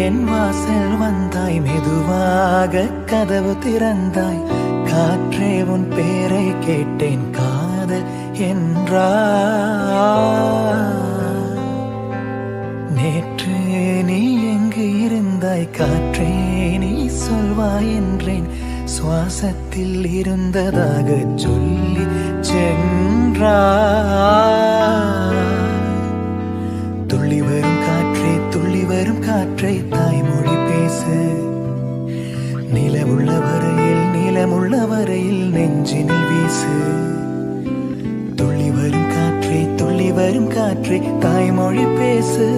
என் வாசல் வந்தாய், மெதுவாக கதவு திறந்தாய். காற்றே உன் பேரை கேட்டேன், காதல் என்றாய். நேற்று நீ எங்கு இருந்தாய், காற்றே நீ சொல்வாய் என்றேன். சுவாசத்தில் இருந்ததாக சொல்லி சென்றாய். துள்ளி வரும் காற்றே, துள்ளி வரும் காற்றை தாய்மொழி பேசு. நிலமுள்ள வரையில், நிலமுள்ள வரையில் நெஞ்சினில் வீசு. துள்ளி வரும் காற்றே, துள்ளி வரும் காற்றை தாய்மொழி பேசு.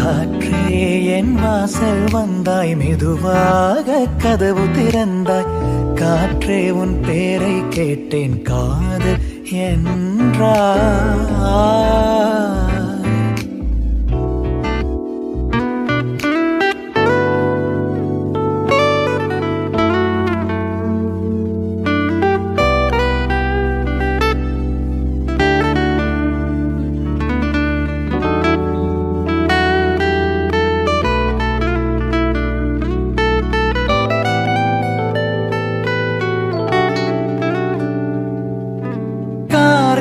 காற்றே என் வாசல் வந்தாய், மெதுவாக கதவு திறந்தாய். காற்றே உன் பேரை கேட்டேன், காதல் என்றாய்.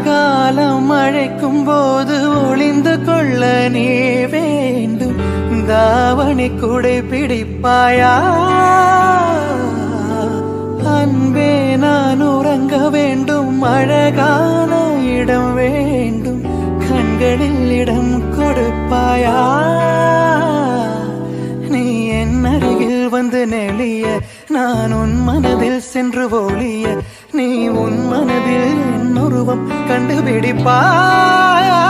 காலம் அழைக்கும் போது ஒளிந்து கொள்ள நீ வேண்டும். தாவணி குடை பிடிப்பாயா? அன்பே நான் உறங்க வேண்டும், அழகான இடம் வேண்டும். கண்களில் இடம் கொடுப்பாயா? நீ என் அருகில் வந்து நெளிய, நான் உன் மனதில் சென்று ஒளிய. நீ உன் மனதில் என் உருவம் கண்டுபிடிப்பாயா?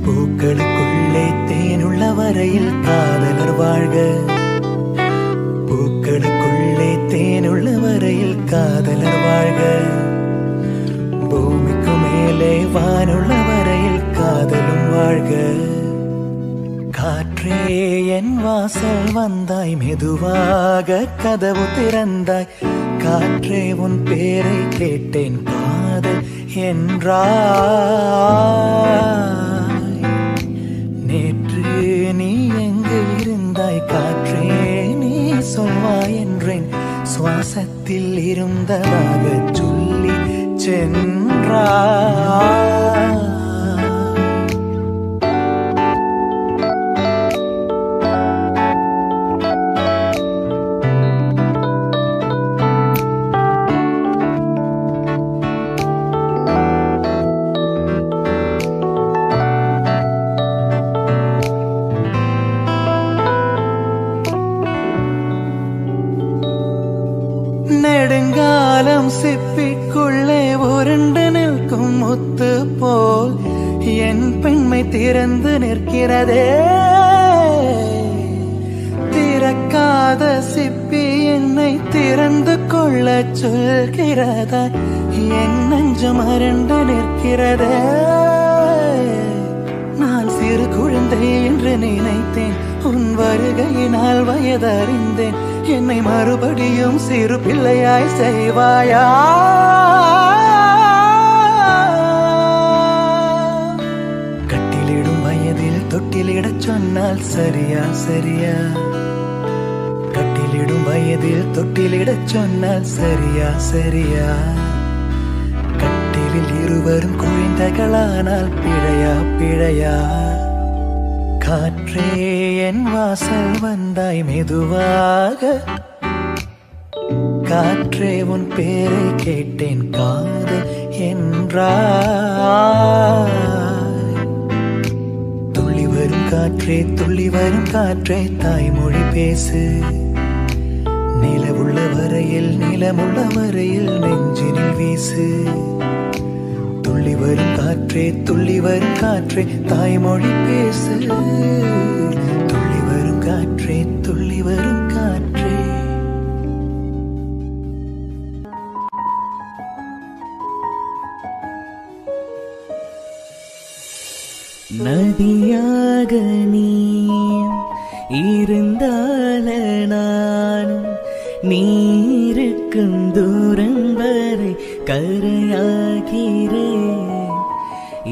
பூக்களுக்குள்ளே தேனுள்ள வரையில் காதலர் வாழ்க. பூக்களுக்குள்ளே தேனுள்ள வரையில் காதலர் வாழ்க. பூமிக்கு மேலே வானுள்ள வரையில் காதலும் வாழ்க. காற்றே என் வாசல் வந்தாய், மெதுவாக கதவு திறந்தாய். காற்றே உன் பேரை கேட்டேன், காதல் என்றாய். நேற்று நீ எங்கு இருந்தாய், காற்றே நீ சொல்வாய் என்றேன். சுவாசத்தில் இருந்ததாக சொல்லி சென்றாய். நெடுங்காலம் சிப்பிக்குள்ளே உருண்டு நிற்கும் முத்து போல் என் பெண்மை திறந்து நிற்கிறதே. திறக்காத சிப்பி என்னை திறந்து கொள்ள சொல்கிறதா? என் நெஞ்சம் அரண்டு நிற்கிறதே. நான் சிறு குழந்தை என்று நினைத்தேன், உன் வருகையினால் வயதறிந்தேன். என்னை மறுபடியும் சிறு பிள்ளையாய் செய்வாயா? கட்டிலிடும் வயதில் தொட்டிலிடச் சொன்னால் சரியா சரியா? கட்டிலிடும் வயதில் தொட்டிலிடச் சொன்னால் சரியா சரியா? கட்டிலில் இருவரும் குழந்தைகளானால் பிழையா பிழையா? காற்றே என் வாசல் வந்தாய், மெதுவாக காற்றே உன் பேரை கேட்டேன், காதல் என்றாய். துள்ளி வரும் காற்றே, துள்ளி வரும் காற்றே தாய்மொழி பேசு. நிலவுள்ள வரையில், நிலமுள்ள வரையில் நெஞ்சினில் வீசு. துள்ளி வரும் காற்றே, துள்ளி வரும் காற்றே தாய்மொழி பேசு. துள்ளி வரும் காற்றே, துள்ளி வரும் காற்றே. நதியாக நீ இருந்தால நானும் நீருக்கும் தூரம் வரை கரையாகிறேன்.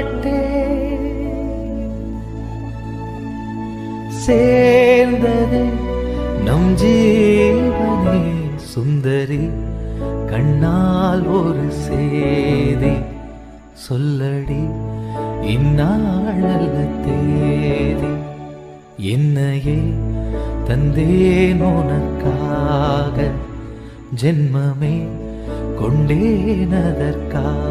மாட்டேன். சேர்ந்ததே நம் ஜீவனே சுந்தரி, கண்ணால் ஒரு சேதி சொல்லடி, இந்நாளல்ல தேதி. என்னையே தந்தேன் உனக்காக, ஜென்மமே கொண்டேன் அதற்காக.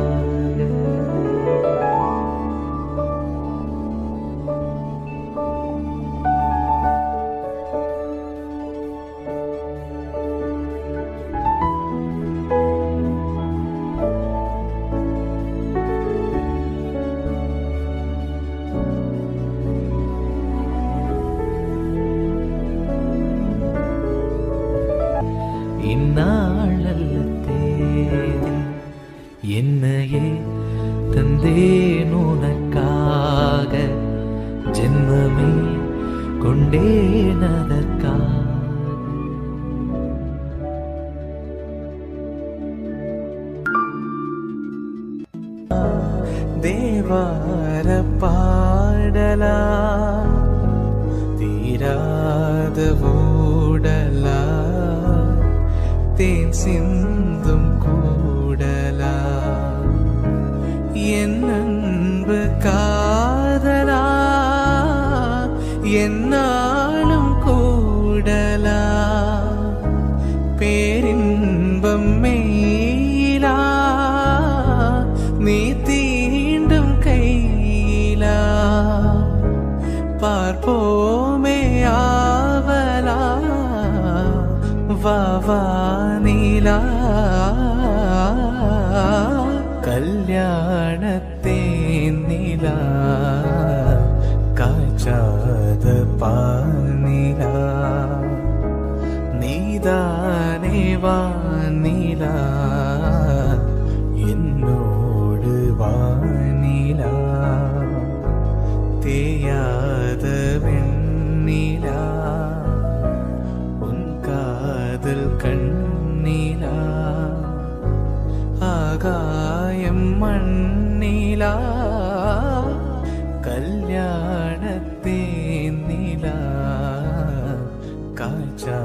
இந்நாளல்ல தேதி, என்னையே தந்தேன் உனக்காக, ஜென்மமே கொண்டேன் அதற்காக. தேவார பாடலா, தீராத ஊடலா, தேன் சிந்தும் கூடலா, என் அன்பு காதலா, என்னாலும் கூடலா, பேரின்பம் மேலா, நீ தீண்டும் கையிலா, பார்ப்போமே ஆவலா, வானிலா, கல்யாணத்தேன் நிலா, காய்ச்சாத பானிலா, நீதானே வானிலா, என்னோடு வானிலா, தேயாத வெண்ணிலா, காதல் கண்ணிலா, ஆகாயம் மண்ணிலா, கல்யாணத்தேன் நிலா, காய்ச்சா